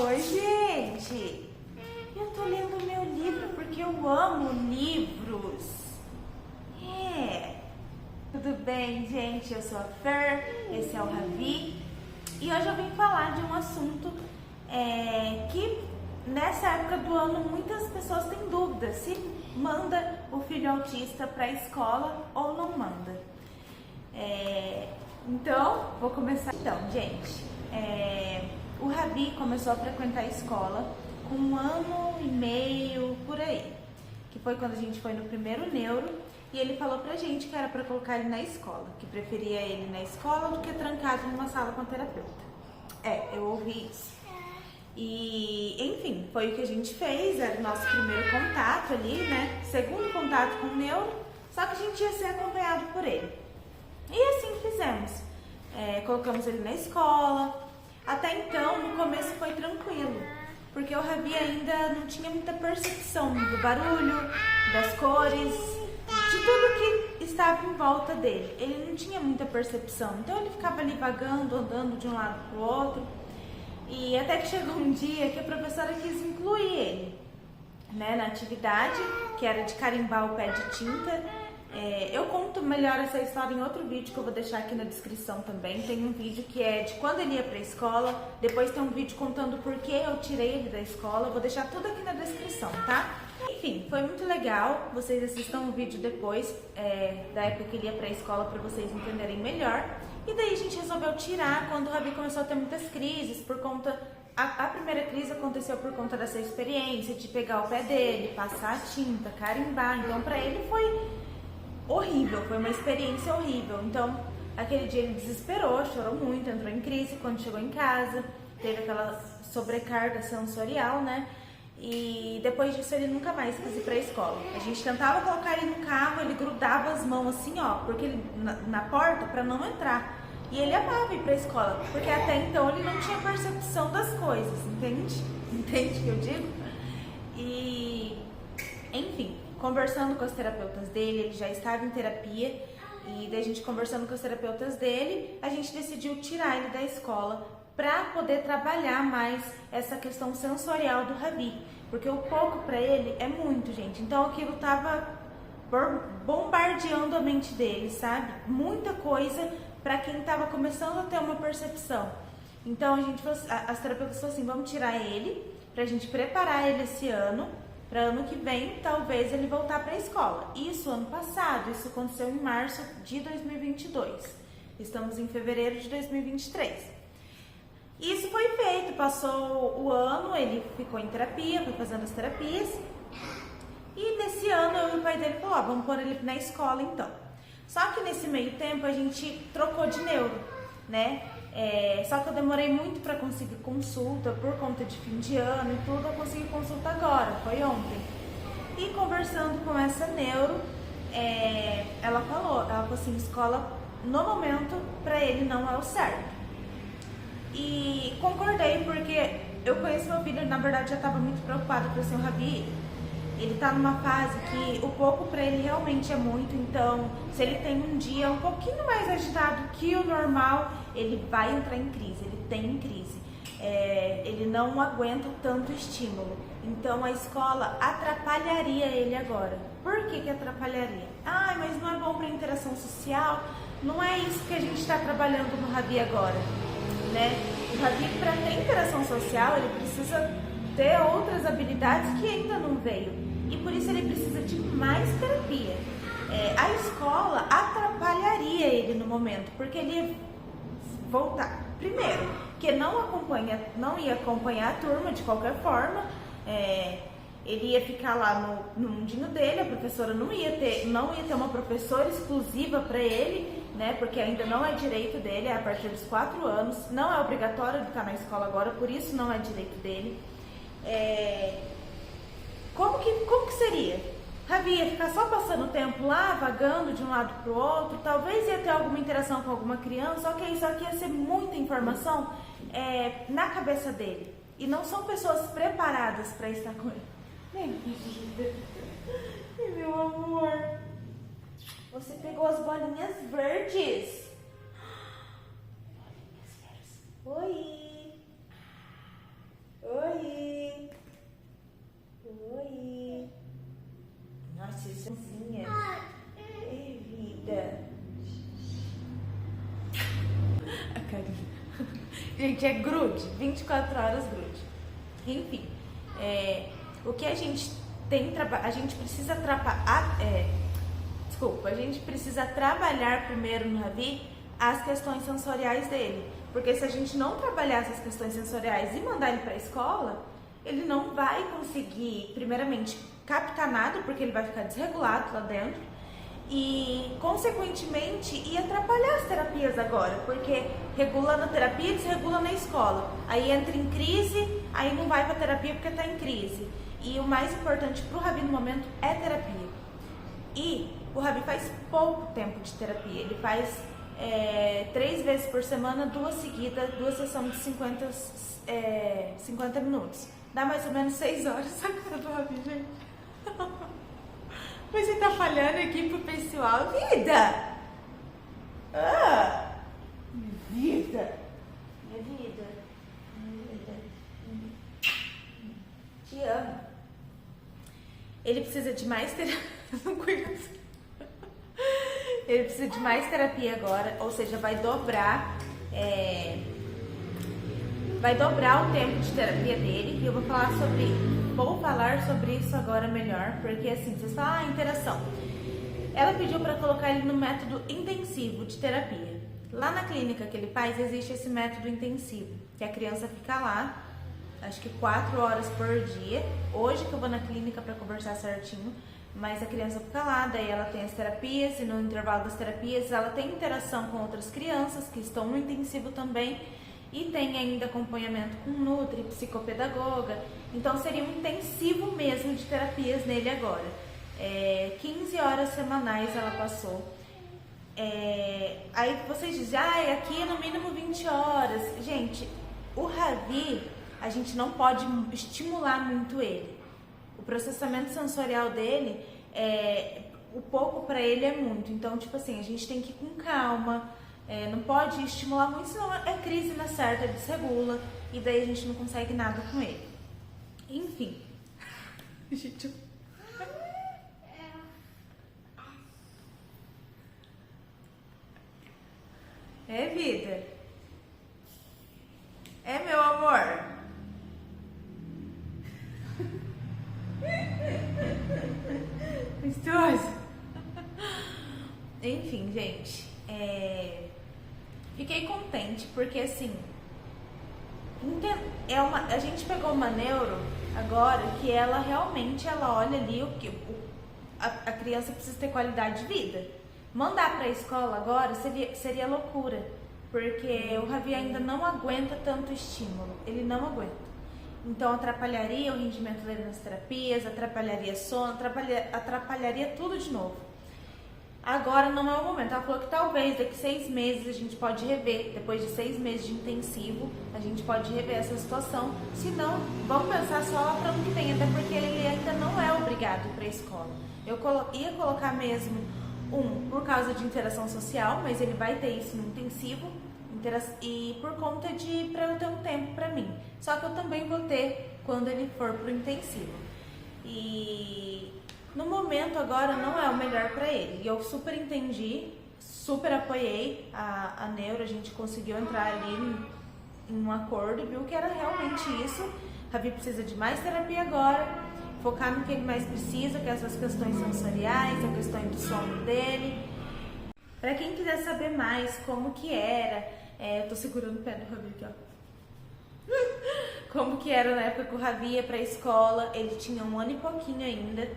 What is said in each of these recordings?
Oi, gente! Eu tô lendo meu livro porque eu amo livros. Tudo bem, gente? Eu sou a Fer, esse é o Ravi e hoje eu vim falar de um assunto que nessa época do ano muitas pessoas têm dúvida se manda o filho autista para a escola ou não manda. Então, vou começar. Então, gente, o Ravi começou a frequentar a escola com 1 ano e meio, por aí, que foi quando a gente foi no primeiro neuro, e ele falou pra gente que era pra colocar ele na escola, que preferia ele na escola do que trancado numa sala com a terapeuta. Eu ouvi isso. E, enfim, foi o que a gente fez, era o nosso primeiro contato ali, né? Segundo contato com o neuro, só que a gente ia ser acompanhado por ele. E assim fizemos. Colocamos ele na escola. Até então, no começo foi tranquilo, porque o Ravi ainda não tinha muita percepção do barulho, das cores, de tudo que estava em volta dele. Ele não tinha muita percepção, então ele ficava ali vagando, andando de um lado para o outro. E até que chegou um dia que a professora quis incluir ele, né, na atividade, que era de carimbar o pé de tinta. Eu conto melhor essa história em outro vídeo que eu vou deixar aqui na descrição também. Tem um vídeo que é de quando ele ia pra escola, depois tem um vídeo contando por que eu tirei ele da escola. Eu vou deixar tudo aqui na descrição, tá? Enfim, foi muito legal. Vocês assistam o vídeo depois da época que ele ia pra escola pra vocês entenderem melhor. E daí a gente resolveu tirar quando o Ravi começou a ter muitas crises por conta... A primeira crise aconteceu por conta dessa experiência de pegar o pé dele, passar a tinta, carimbar. Então pra ele foi horrível, foi uma experiência horrível. Então, aquele dia ele desesperou, chorou muito, entrou em crise quando chegou em casa, teve aquela sobrecarga sensorial, né? E depois disso ele nunca mais quis ir pra escola. A gente tentava colocar ele no carro, ele grudava as mãos assim, ó, porque ele, na porta pra não entrar. E ele amava ir pra escola, porque até então ele não tinha percepção das coisas, entende? Entende o que eu digo? E, enfim, conversando com as terapeutas dele, ele já estava em terapia, e daí a gente conversando com as terapeutas dele, a gente decidiu tirar ele da escola para poder trabalhar mais essa questão sensorial do Ravi, porque o pouco para ele é muito, gente. Então aquilo tava bombardeando a mente dele, sabe? Muita coisa para quem estava começando a ter uma percepção. Então a gente falou, as terapeutas falaram assim, vamos tirar ele pra gente preparar ele esse ano, para ano que vem, talvez ele voltar para a escola. Isso ano passado, isso aconteceu em março de 2022. Estamos em fevereiro de 2023. Isso foi feito, passou o ano, ele ficou em terapia, foi fazendo as terapias. E nesse ano, eu e o pai dele falou, vamos pôr ele na escola então. Só que nesse meio tempo a gente trocou de neuro, né? Só que eu demorei muito para conseguir consulta por conta de fim de ano e tudo. Eu consegui consulta agora, foi ontem. E conversando com essa neuro, ela falou assim, escola no momento para ele não é o certo. E concordei porque eu conheço meu filho, na verdade já estava muito preocupado com o seu Ravi. Ele tá numa fase que o pouco pra ele realmente é muito, então se ele tem um dia um pouquinho mais agitado que o normal, ele vai entrar em crise, ele tem crise. Ele não aguenta tanto estímulo, então a escola atrapalharia ele agora. Por que atrapalharia? Mas não é bom pra interação social? Não é isso que a gente tá trabalhando no Ravi agora, né? O Ravi, pra ter interação social, ele precisa ter outras habilidades que ainda não veio. E por isso ele precisa de mais terapia. A escola atrapalharia ele no momento, porque ele ia voltar. Primeiro, que não ia acompanhar a turma de qualquer forma. Ele ia ficar lá no mundinho dele, a professora não ia ter uma professora exclusiva para ele, né? Porque ainda não é direito dele, é a partir dos 4 anos. Não é obrigatório ele estar na escola agora, por isso não é direito dele. Como que seria? Ravi ia ficar só passando tempo lá, vagando de um lado para o outro, talvez ia ter alguma interação com alguma criança, ok, só que ia ser muita informação na cabeça dele. E não são pessoas preparadas para estar com ele. Meu amor, você pegou as bolinhas verdes. Bolinhas verdes. Oi. Gente, é grude, 24 horas grude. Enfim, o que a gente tem, a gente precisa a gente precisa trabalhar primeiro no Ravi as questões sensoriais dele. Porque se a gente não trabalhar essas questões sensoriais e mandar ele para a escola, ele não vai conseguir, primeiramente, captar nada, porque ele vai ficar desregulado lá dentro. E, consequentemente, ia atrapalhar as terapias agora, porque regula na terapia e desregula na escola. Aí entra em crise, aí não vai para terapia porque está em crise. E o mais importante para o Ravi no momento é terapia. E o Ravi faz pouco tempo de terapia, ele faz 3 vezes por semana, 2 seguidas, 2 sessões de 50 minutos. Dá mais ou menos 6 horas a cara do Ravi, gente. Mas você tá falhando aqui pro pessoal. Vida! Minha vida! Minha vida! Minha vida! Te amo. Ele precisa de mais terapia. Não conheço. Ele precisa de mais terapia agora, ou seja, vai dobrar o tempo de terapia dele. E eu vou falar sobre isso agora melhor, porque assim, vocês falam, interação. Ela pediu para colocar ele no método intensivo de terapia. Lá na clínica que ele faz, existe esse método intensivo, que a criança fica lá, acho que 4 horas por dia. Hoje que eu vou na clínica para conversar certinho, mas a criança fica lá, daí ela tem as terapias, e no intervalo das terapias ela tem interação com outras crianças que estão no intensivo também, e tem ainda acompanhamento com nutri, psicopedagoga. Então seria um intensivo mesmo de terapias nele agora. 15 horas semanais ela passou. Aí vocês dizem, aqui é no mínimo 20 horas. Gente, o Ravi, a gente não pode estimular muito ele. O processamento sensorial dele, o pouco para ele é muito. Então, tipo assim, a gente tem que ir com calma, não pode estimular muito, senão é crise na certa, desregula, e daí a gente não consegue nada com ele. Enfim. Gente, vida? Meu amor? Gostoso. Enfim, gente, fiquei contente porque assim, a gente pegou uma neuro agora que ela realmente olha ali a criança precisa ter qualidade de vida. Mandar para a escola agora seria loucura, porque o Ravi ainda não aguenta tanto estímulo, ele não aguenta. Então atrapalharia o rendimento dele nas terapias, atrapalharia sono, atrapalharia tudo de novo. Agora não é o momento. Ela falou que talvez daqui 6 meses a gente pode rever, depois de 6 meses de intensivo, a gente pode rever essa situação. Se não, vamos pensar só para o ano que vem, até porque ele ainda não é obrigado para a escola. Eu ia colocar mesmo por causa de interação social, mas ele vai ter isso no intensivo, e por conta para eu ter um tempo para mim. Só que eu também vou ter quando ele for pro intensivo. E no momento agora não é o melhor para ele. E eu super entendi, super apoiei a neuro, a gente conseguiu entrar ali em um acordo, viu que era realmente isso. Ravi precisa de mais terapia agora, focar no que ele mais precisa, que é essas questões sensoriais, a questão do sono dele. Para quem quiser saber mais como que era, eu tô segurando o pé do Ravi aqui, ó. Como que era na época que o Ravi ia pra escola, ele tinha 1 ano e pouquinho ainda.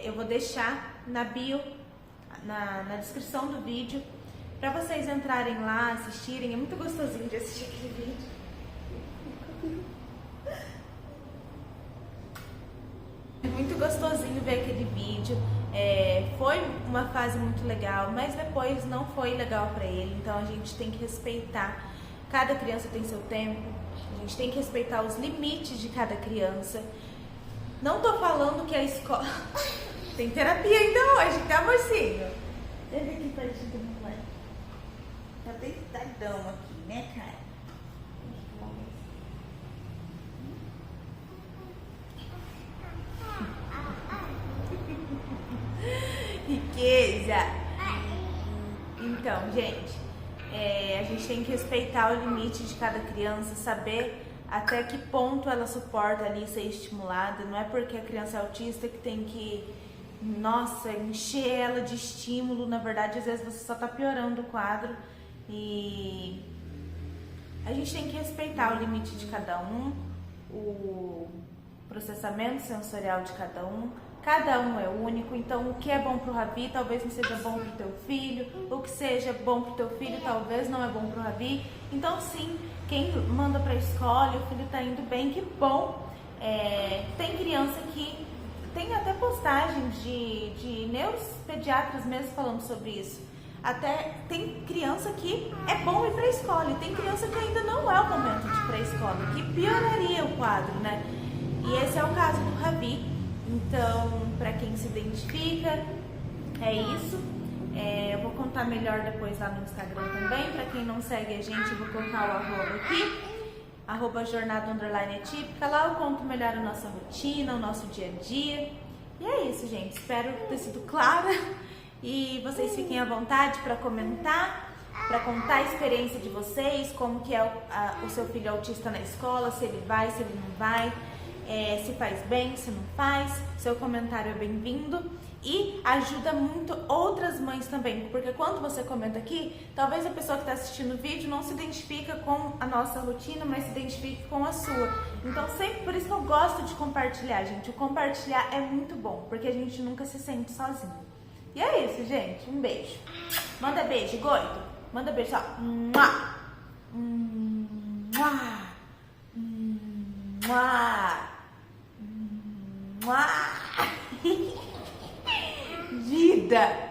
Eu vou deixar na bio, na descrição do vídeo, pra vocês entrarem lá, assistirem. É muito gostosinho de assistir aquele vídeo. É muito gostosinho ver aquele vídeo. Foi uma fase muito legal, mas depois não foi legal pra ele. Então a gente tem que respeitar. Cada criança tem seu tempo. A gente tem que respeitar os limites de cada criança. Não tô falando que a escola... Tem terapia ainda hoje, tá, mocinho? Deve aqui pra gente do meu pai. Tá deitadão aqui, né, cara? Riqueza! Então, gente, A gente tem que respeitar o limite de cada criança, saber até que ponto ela suporta ali ser estimulada. Não é porque a criança é autista que tem que, nossa, encher ela de estímulo. Na verdade, às vezes você só tá piorando o quadro. E a gente tem que respeitar o limite de cada um, o processamento sensorial de cada um. Cada um é único, então o que é bom pro Ravi talvez não seja bom pro teu filho, o que seja bom pro teu filho talvez não é bom pro Ravi. Então sim, quem manda pra escola e o filho tá indo bem, que bom. Tem criança que tem até postagens de neuropediatras mesmo falando sobre isso. Até tem criança que é bom ir pra escola e tem criança que ainda não é o momento de ir pra escola, que pioraria o quadro, né? E esse é o caso do Ravi. Então, para quem se identifica, é isso. Eu vou contar melhor depois lá no Instagram também. Para quem não segue a gente, eu vou colocar o arroba aqui, @jornada_atípica. Lá eu conto melhor a nossa rotina, o nosso dia a dia. E é isso, gente. Espero ter sido clara. E vocês fiquem à vontade para comentar, para contar a experiência de vocês, como que é o seu filho autista na escola, se ele vai, se ele não vai. Se faz bem, se não faz, seu comentário é bem-vindo e ajuda muito outras mães também, porque quando você comenta aqui, talvez a pessoa que está assistindo o vídeo não se identifica com a nossa rotina, mas se identifique com a sua. Então sempre, por isso que eu gosto de compartilhar, gente. O compartilhar é muito bom, porque a gente nunca se sente sozinho. E é isso, gente. Um beijo. Manda beijo, Goito. Manda beijo, ó. Mua! Mua! Mua! Vida!